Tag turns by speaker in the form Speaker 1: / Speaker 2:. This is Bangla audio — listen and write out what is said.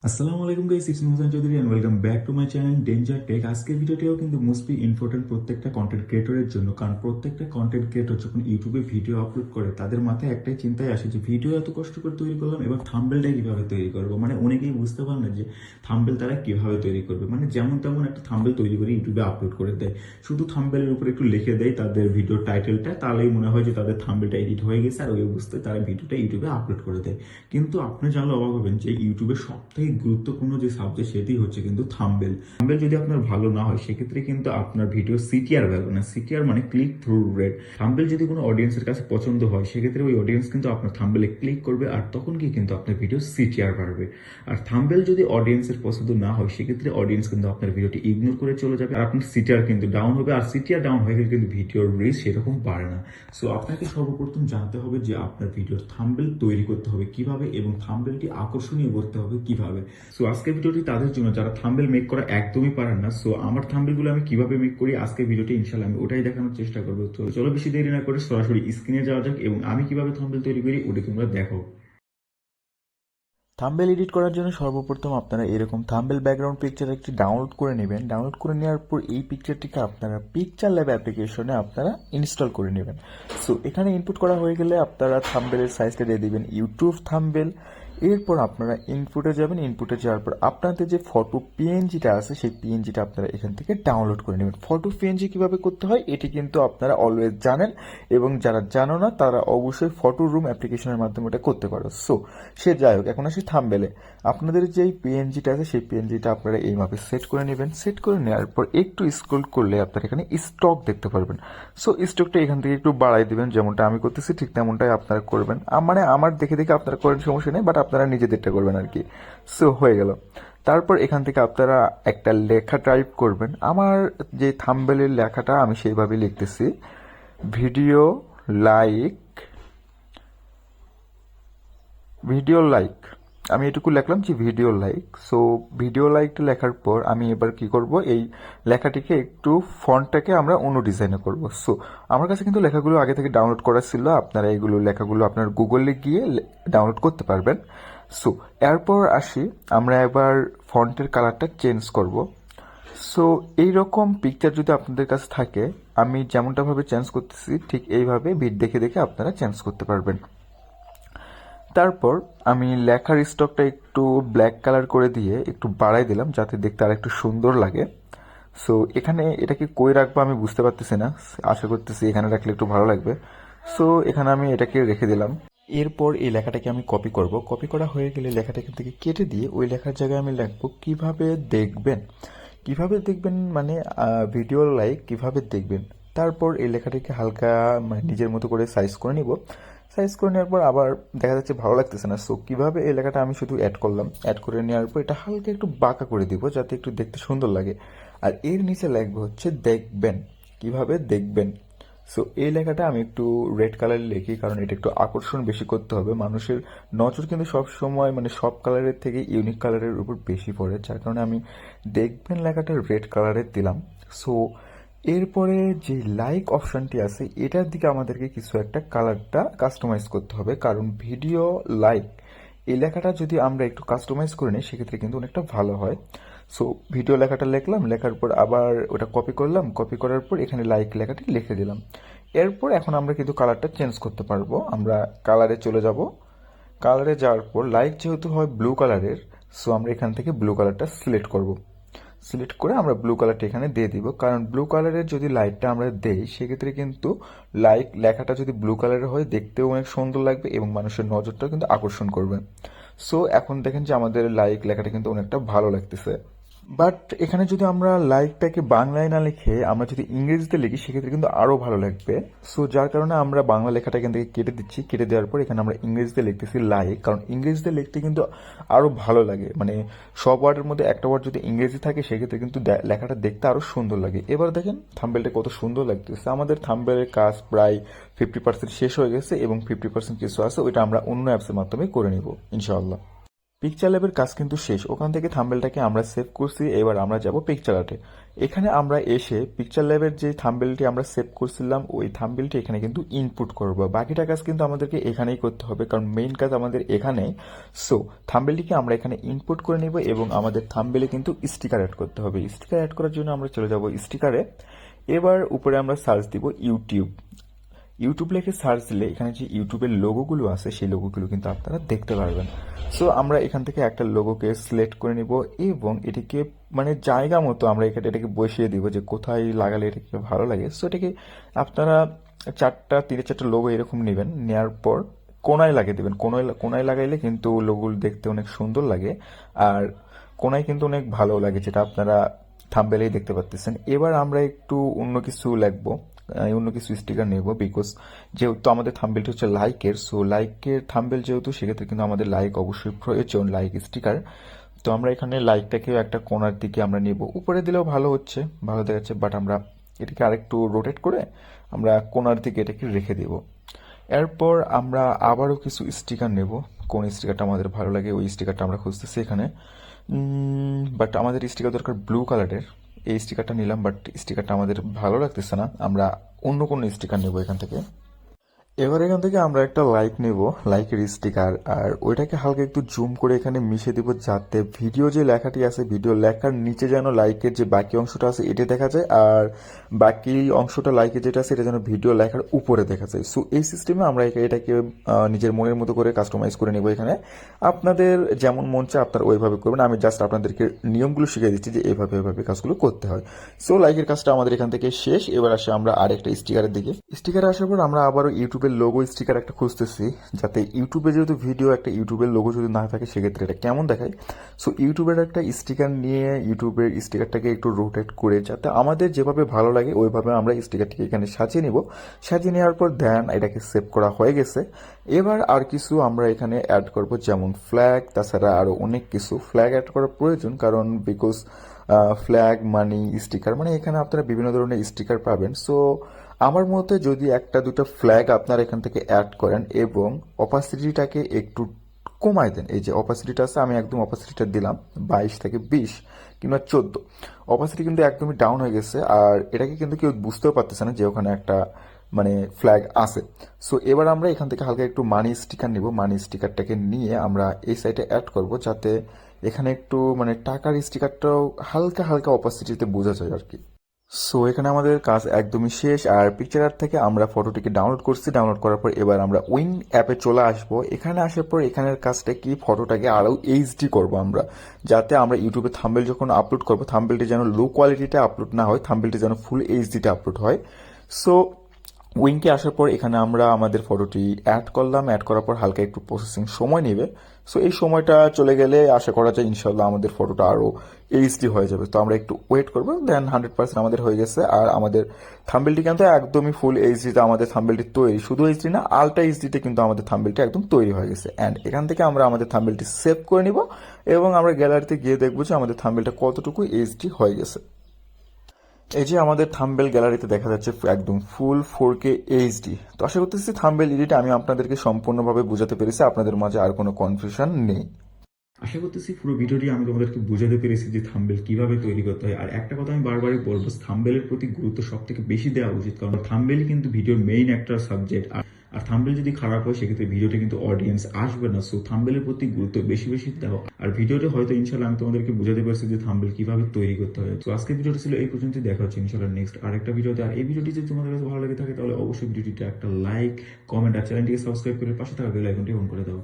Speaker 1: আসসালামু আলাইকুম guys, it's Mohsen Chowdhury and welcome back to my channel danger tech. আজকের ভিডিওটিও কিন্তু মোস্টলি ইম্পর্টেন্ট প্রত্যেকটা কন্টেন্ট ক্রিয়েটরের জন্য, কারণ প্রত্যেকটা কন্টেন্ট ক্রিয়েটর যখন ইউটিউবে ভিডিও আপলোড করে তাদের মাথায় একটাই চিন্তায় আসে যে ভিডিও এত কষ্ট করে তৈরি করলাম, এবার থাম্বনেলটা কিভাবে তৈরি করবো। মানে অনেকেই বুঝতে পারে না যে থাম্বনেল তারা কিভাবে তৈরি করবে। মানে যেমন তেমন একটা থাম্বনেল তৈরি করে ইউটিউবে আপলোড করে দেয়, শুধু থাম্বনেলের উপর একটু লিখে দেয় তাদের ভিডিওর টাইটেলটা, তাহলেই মনে হয় যে তাদের থাম্বনেলটা এডিট হয়ে গেছে, আর ওই অবস্থায় তারা ভিডিওটা ইউটিউবে আপলোড করে দেয়। কিন্তু আপনি জানলে অবাক হবেন যে ইউটিউবের সবথেকে গুরুত্বপূর্ণ যে সাবজেক্ট সেটি হচ্ছে কিন্তু থাম্বনেল। থাম্বনেল যদি আপনার ভালো না হয় সেক্ষেত্রে কিন্তু আপনার ভিডিও সিটিআর বাড়বে না। সিটিআর মানে ক্লিক থ্রু রেট। থাম্বনেল যদি কোনো অডিয়েন্সের কাছে পছন্দ হয় সেক্ষেত্রে ওই অডিয়েন্স কিন্তু আপনার থাম্বনেলে ক্লিক করবে, আর তখন কি কিন্তু আপনার ভিডিও সিটিআর বাড়বে। আর থাম্বনেল যদি অডিয়েন্সের পছন্দ না হয় সেক্ষেত্রে অডিয়েন্স কিন্তু আপনার ভিডিওটি ইগনোর করে চলে যাবে, আর আপনার সিটিআর কিন্তু ডাউন হবে। আর সিটিআর ডাউন হয়ে গেলে কিন্তু ভিডিওর রিচ সেরকম বাড়ে না। সো আপনাকে সর্বপ্রথম জানতে হবে যে আপনার ভিডিওর থাম্বনেল তৈরি করতে হবে কিভাবে এবং থাম্বনেলটি আকর্ষণীয় করতে হবে কিভাবে। সো আজকের ভিডিওটি তাদের জন্য যারা থাম্বনেল মেক করা একদমই পারেন না। সো আমার থাম্বনেলগুলো আমি কিভাবে মেক করি আজকের ভিডিওটি ইনশাআল্লাহ আমি ওটাই দেখানোর চেষ্টা করবো। তো চলো বেশি দেরি না করে সরাসরি স্ক্রিনে যাওয়া যাক এবং আমি কিভাবে থাম্বনেল তৈরি করি ওটা তোমরা দেখো।
Speaker 2: থাম্বনেল এডিট করার জন্য সর্বপ্রথম আপনারা এরকম থাম্বনেল ব্যাকগ্রাউন্ড পিকচার একটি ডাউনলোড করে নেবেন। ডাউনলোড করে নেওয়ার পর এই পিকচারটিকে আপনারা পিকচার ল্যাব অ্যাপ্লিকেশনে আপনারা ইনস্টল করে নেবেন। সো এখানে ইনপুট করা হয়ে গেলে আপনারা থাম্বনেলের সাইজটা দিয়ে দিবেন ইউটিউব থাম্বনেল। এরপর আপনারা ইনপুটে যাবেন। ইনপুটে যাওয়ার পর আপনাদের যে ফটো পিএনজিটা আছে সেই পিএনজিটা আপনারা এখান থেকে ডাউনলোড করে নেবেন। ফটো পিএনজি কিভাবে করতে হয় এটি কিন্তু আপনারা অলওয়েজ জানেন, এবং যারা জানো না তারা অবশ্যই ফটো রুম অ্যাপ্লিকেশনের মাধ্যমে এটা করতে পারো। সো সে যাই হোক, এখন আসি থাম্বনেলে। আপনাদের যেই পিএনজিটা আছে সেই পিএনজিটা আপনারা এই মাপে সেট করে নেবেন। সেট করে নেওয়ার পর একটু স্ক্রল করলে আপনারা এখানে স্টক দেখতে পারবেন। সো স্টকটা এখান থেকে একটু বাড়াই দিবেন, যেমনটা আমি করতেছি ঠিক তেমনটাই আপনারা করবেন। মানে আমার দেখে দেখে আপনারা করেন, সমস্যা নেই, বাট আপনারা নিজেদেরটা করবেন আর কি। সো হয়ে গেল। তারপর এখান থেকে আপনারা একটা লেখা টাইপ করবেন। আমার যে থাম্বনেলের লেখাটা আমি সেইভাবে লিখতেছি, ভিডিও লাইক, ভিডিও লাইক। আমি এটুকু লিখলাম যে ভিডিও লাইক। সো ভিডিও লাইকটা লেখার পর আমি এবার কি করব, এই লেখাটিকে একটু ফন্টটাকে আমরা অন্য ডিজাইনে করব। সো আমার কাছে কিন্তু লেখাগুলো আগে থেকে ডাউনলোড করা ছিল, আপনারা এইগুলো লেখাগুলো আপনার গুগলে গিয়ে ডাউনলোড করতে পারবেন। সো এরপর আসি, আমরা এবার ফন্টের কালারটা চেঞ্জ করব। সো এইরকম পিকচার যদি আপনাদের কাছে থাকে, আমি যেমনটাভাবে চেঞ্জ করতেছি ঠিক এইভাবে বিট দেখে দেখে আপনারা চেঞ্জ করতে পারবেন। তারপর আমি লেখার স্টকটা একটু ব্ল্যাক কালার করে দিয়ে একটু বাড়াই দিলাম যাতে দেখতে আর একটু সুন্দর লাগে। সো এখানে এটাকে কই রাখবো আমি বুঝতে পারতেছি না, আশা করতেছি এখানে রাখলে একটু ভালো লাগবে। সো এখানে আমি এটাকে রেখে দিলাম। এরপর এই লেখাটাকে আমি কপি করব। কপি করা হয়ে গেলে লেখাটা এখান থেকে কেটে দিয়ে ওই লেখার জায়গায় আমি লিখবো কিভাবে দেখবেন। কিভাবে দেখবেন মানে ভিডিও লাইক কিভাবে দেখবেন। তারপর এই লেখাটিকে হালকা মানে নিজের মতো করে সাইজ করে নিব। সাইজ করে নেওয়ার পর আবার দেখা যাচ্ছে ভালো লাগতেছে না। সো কিভাবে এই লেখাটা আমি শুধু অ্যাড করলাম, অ্যাড করে নেওয়ার পর এটা হালকা একটু বাঁকা করে দিব যাতে একটু দেখতে সুন্দর লাগে। আর এর নিচে লিখবো হচ্ছে দেখবেন, কিভাবে দেখবেন। সো এই লেখাটা আমি একটু রেড কালারে লিখি, কারণ এটা একটু আকর্ষণ বেশি করতে হবে। মানুষের নজর কিন্তু সব সময় মানে সব কালারের থেকে ইউনিক কালারের উপর বেশি পড়ে, যার কারণে আমি দেখবেন লেখাটা রেড কালারে দিলাম। সো এরপরে যে লাইক অপশনটি আছে এটার দিকে আমাদেরকে কিছু একটা কালারটা কাস্টমাইজ করতে হবে, কারণ ভিডিও লাইক এই লেখাটা যদি আমরা একটু কাস্টমাইজ করে নিই সেক্ষেত্রে কিন্তু অনেকটা ভালো হয়। সো ভিডিও লেখাটা লিখলাম, লেখার পর আবার ওটা কপি করলাম, কপি করার পর এখানে লাইক লেখাটি লিখে দিলাম। এরপর এখন আমরা কিন্তু কালারটা চেঞ্জ করতে পারবো। আমরা কালারে চলে যাব। কালারে যাওয়ার পর লাইক যেহেতু হয় ব্লু কালারের, সো আমরা এখান থেকে ব্লু কালারটা সিলেক্ট করব। সিলেক্ট করে আমরা ব্লু কালারটা এখানে দিয়ে দিব, কারণ ব্লু কালারের যদি লাইটটা আমরা দেই সেক্ষেত্রে কিন্তু লাইক লেখাটা যদি ব্লু কালারের হয় দেখতেও অনেক সুন্দর লাগবে এবং মানুষের নজরটাও কিন্তু আকর্ষণ করবে। সো এখন দেখেন যে আমাদের লাইক লেখাটা কিন্তু অনেকটা ভালো লাগতেছে। বাট এখানে যদি আমরা লাইকটাকে বাংলায় না লিখে আমরা যদি ইংরেজিতে লিখি সেক্ষেত্রে কিন্তু আরো ভালো লাগবে। সো যার কারণে আমরা বাংলা লেখাটা এখান থেকে কেটে দিচ্ছি। কেটে দেওয়ার পর এখানে আমরা ইংরেজিতে লিখতেছি লাইক, কারণ ইংরেজিতে লিখতে কিন্তু আরো ভালো লাগে। মানে সব ওয়ার্ডের মধ্যে একটা ওয়ার্ড যদি ইংরেজি থাকে সেক্ষেত্রে কিন্তু লেখাটা দেখতে আরো সুন্দর লাগে। এবার দেখেন থাম্বনেলটা কত সুন্দর লাগতেছে। আমাদের থাম্বনেলের কাজ প্রায় 50% শেষ হয়ে গেছে এবং 50% কিছু আছে, ওইটা আমরা অন্য অ্যাপসের মাধ্যমে করে নিব ইনশাআল্লাহ। পিকচার ল্যাবের কাজ কিন্তু শেষ। ওখান থেকে থাম্বেলটাকে আমরা সেভ করছি, এবার আমরা যাব পিকচার আর্টে। এখানে আমরা এসে পিকচার ল্যাবের যে থাম্বেলটি আমরা সেভ করছিলাম ওই থাম্বেলটি এখানে কিন্তু ইনপুট করব। বাকিটা কাজ কিন্তু আমাদেরকে এখানেই করতে হবে, কারণ মেইন কাজ আমাদের এখানেই। সো থাম্বেলটিকে আমরা এখানে ইনপুট করে নিব এবং আমাদের থাম্বেলে কিন্তু স্টিকার অ্যাড করতে হবে। স্টিকার অ্যাড করার জন্য আমরা চলে যাব স্টিকারে। এবার উপরে আমরা সার্চ দিব ইউটিউব। ইউটিউব লিখে সার্চ দিলে এখানে যে ইউটিউবের লোগোগুলো আছে সেই লোগোগুলো কিন্তু আপনারা দেখতে পারবেন। সো আমরা এখান থেকে একটা লোগোকে সিলেক্ট করে নিব এবং এটিকে মানে জায়গা মতো আমরা এটাকে বসিয়ে দিব যে কোথায় লাগালে এটাকে ভালো লাগে। সো এটাকে আপনারা তিনে চারটা লোগো এরকম নেবেন, নেওয়ার পর কোনায় লাগিয়ে দেবেন। কোনায় লাগাইলে কিন্তু লোগোগুলো দেখতে অনেক সুন্দর লাগে, আর কোনায় কিন্তু অনেক ভালো লাগে, যেটা আপনারা থাম্বনেইলেই দেখতে পাচ্ছেন। এবার আমরা একটু অন্য কিছু লিখবো, অন্য কিছু স্টিকার নেব, বিকজ যেহেতু আমাদের থাম্বনেলটি হচ্ছে লাইকের। সো লাইকের থাম্বনেল যেহেতু, সেক্ষেত্রে কিন্তু আমাদের লাইক অবশ্যই প্রয়োজন, লাইক স্টিকার। তো আমরা এখানে লাইকটাকেও একটা কোণার দিকে আমরা নিব। উপরে দিলেও ভালো হচ্ছে, ভালো দেখাচ্ছে, বাট আমরা এটাকে আরেকটু রোটেট করে আমরা কোণার দিকে এটাকে রেখে দেব। এরপর আমরা আবারও কিছু স্টিকার নেব। কোন স্টিকারটা আমাদের ভালো লাগে ওই স্টিকারটা আমরা খুঁজতেছি এখানে। বাট আমাদের স্টিকার দরকার ব্লু কালারের। এই স্টিকারটা নিলাম, বাট স্টিকারটা আমাদের ভালো লাগতেছে না, আমরা অন্য কোনো স্টিকার নেব এখান থেকে। এবার এখান থেকে আমরা একটা লাইক নেব, লাইকের স্টিকার, আর ওইটাকে হালকা একটু জুম করে এখানে মিশিয়ে দিব, যাতে ভিডিও যে লেখাটি আছে ভিডিও লেখার নিচে যেন লাইকের যে বাকি অংশটা আছে এটা দেখা যায়, আর বাকি অংশটা লাইকের যেটা আছে এটা যেন ভিডিও লেখার উপরে দেখা যায়। সো এই সিস্টেমে আমরা এটাকে নিজের মনের মতো করে কাস্টমাইজ করে নেব। এখানে আপনাদের যেমন মন চায় আপনারা ওইভাবে করবেন, আমি জাস্ট আপনাদেরকে নিয়মগুলো শিখিয়ে দিচ্ছি যে এভাবে কাজগুলো করতে হয়। সো লাইকের কাজটা আমাদের এখান থেকে শেষ। এবার আসে আমরা আরেকটা স্টিকারের দিকে। স্টিকারে আসার পর আমরা আবারও ইউটিউবের লোগো স্টিকার একটা খুঁজতেছি, যাতে ইউটিউবে যেহেতু ভিডিও একটা ইউটিউবের লোগো যদি না থাকে সেক্ষেত্রে এটা কেমন দেখায়। সো ইউটিউবের একটা স্টিকার নিয়ে ইউটিউবের স্টিকারটাকে একটু রোটেট করে যাতে আমাদের যেভাবে ভালো লাগে ওইভাবে আমরা স্টিকারটিকে এখানে সাজিয়ে নিব। সাজিয়ে নেওয়ার পর দেন এটাকে সেভ করা হয়ে গেছে। এবার আর কিছু আমরা এখানে অ্যাড করব, যেমন ফ্ল্যাগ, তাছাড়া আরো অনেক কিছু ফ্ল্যাগ অ্যাড করা প্রয়োজন, কারণ বিকজ ফ্ল্যাগ মানি স্টিকার মানে এখানে আপনারা বিভিন্ন ধরনের স্টিকার পাবেন। সো আমার মতে যদি একটা দুটো ফ্ল্যাগ আপনারা এখান থেকে অ্যাড করেন এবং অপাসিটিটাকে একটু কমায় দেন, এই যে অপাসিটিটা আছে আমি একদম অপাসিটিটা দিলাম 22 থেকে 20 কিংবা 14, অপাসিটি কিন্তু একদমই ডাউন হয়ে গেছে, আর এটাকে কিন্তু কেউ বুঝতেও পারতেছে না যে ওখানে একটা মানে ফ্ল্যাগ আছে। সো এবার আমরা এখান থেকে হালকা একটু মানি স্টিকার নিব, মানি স্টিকারটাকে নিয়ে আমরা এই সাইডে অ্যাড করব, যাতে এখানে একটু মানে টাকার স্টিকারটাও হালকা হালকা অপাসিটিতে বোঝা যায় আর কি। সো এখানে আমাদের কাজ একদমই শেষ, আর পিকচার আর্ট থেকে আমরা ফটোটিকে ডাউনলোড করছি। ডাউনলোড করার পর এবার আমরা উইন অ্যাপে চলে আসবো। এখানে আসার পর এখানের কাজটা কি, ফটোটাকে আরও এইচডি করব আমরা, যাতে আমরা ইউটিউবে থাম্বনেল যখন আপলোড করবো থাম্বনেলটি যেন লো কোয়ালিটিতে আপলোড না হয়, থাম্বনেলটি যেন ফুল এইচডিতে আপলোড হয়। সো উইংকে আসার পর এখানে আমরা আমাদের ফটোটি অ্যাড করলাম, অ্যাড করার পর হালকা একটু প্রসেসিং সময় নেবে। সো এই সময়টা চলে গেলে আশা করা যায় ইনশাল্লাহ আমাদের ফটোটা আরও এইচডি হয়ে যাবে। তো আমরা একটু ওয়েট করবো, দেন 100% আমাদের হয়ে গেছে। আর আমাদের থাম্বনেলটি কিন্তু একদমই ফুল এইচডিতে আমাদের থাম্বনেলটি তৈরি, শুধু এইচডি না আলট্রা এইচডিতে কিন্তু আমাদের থাম্বনেলটি একদম তৈরি হয়ে গেছে। অ্যান্ড এখান থেকে আমরা আমাদের থাম্বনেলটি সেভ করে নিব এবং আমরা গ্যালারিতে গিয়ে দেখবো যে আমাদের থাম্বনেলটা কতটুকু এইচডি হয়ে গেছে। এই যে আমাদের থাম্বনেল গ্যালারিতে দেখা যাচ্ছে একদম ফুল 4K এইচডি। তো আশা করতেছি থাম্বনেল এডিট আমি আপনাদেরকে সম্পূর্ণভাবে বোঝাতে পেরেছি, আপনাদের মাঝে আর কোনো কনফিউশন নেই।
Speaker 1: আশা করতেছি পুরো ভিডিওটি আমি তোমাদেরকে বোঝাতে পেরেছি যে থাম্বনেল কিভাবে তৈরি করতে হয়। আর একটা কথা আমি বারবারই বলবো, থাম্বনেলের প্রতি গুরুত্ব সব থেকে বেশি দেওয়া উচিত, কারণ থাম্বনেলই কিন্তু ভিডিওর মেইন একটা সাবজেক্ট। আর থাম্বনেল যদি খারাপ হয় সেক্ষেত্রে ভিডিওতে কিন্তু অডিয়েন্স আসবে না। সো থাম্বনেলের প্রতি গুরুত্ব বেশি বেশি দাও। আর ভিডিওটা হয়তো ইনশাল্লাহ আমি তোমাদেরকে বোঝাতে পারছি যে থাম্বনেল কিভাবে তৈরি করতে হয়। তো আজকের ভিডিওটা ছিল এই পর্যন্ত, দেখা হচ্ছে ইনশাল্লাহ নেক্সট আরেকটা ভিডিওতে। আর এই ভিডিওটি যদি তোমাদের কাছে ভালো লেগে থাকে তাহলে অবশ্যই ভিডিওটিতে একটা লাইক, কমেন্ট আর চ্যানেলটিকে সাবস্ক্রাইব করে পাশে থাকা বেল আইকনটি অন করে দাও।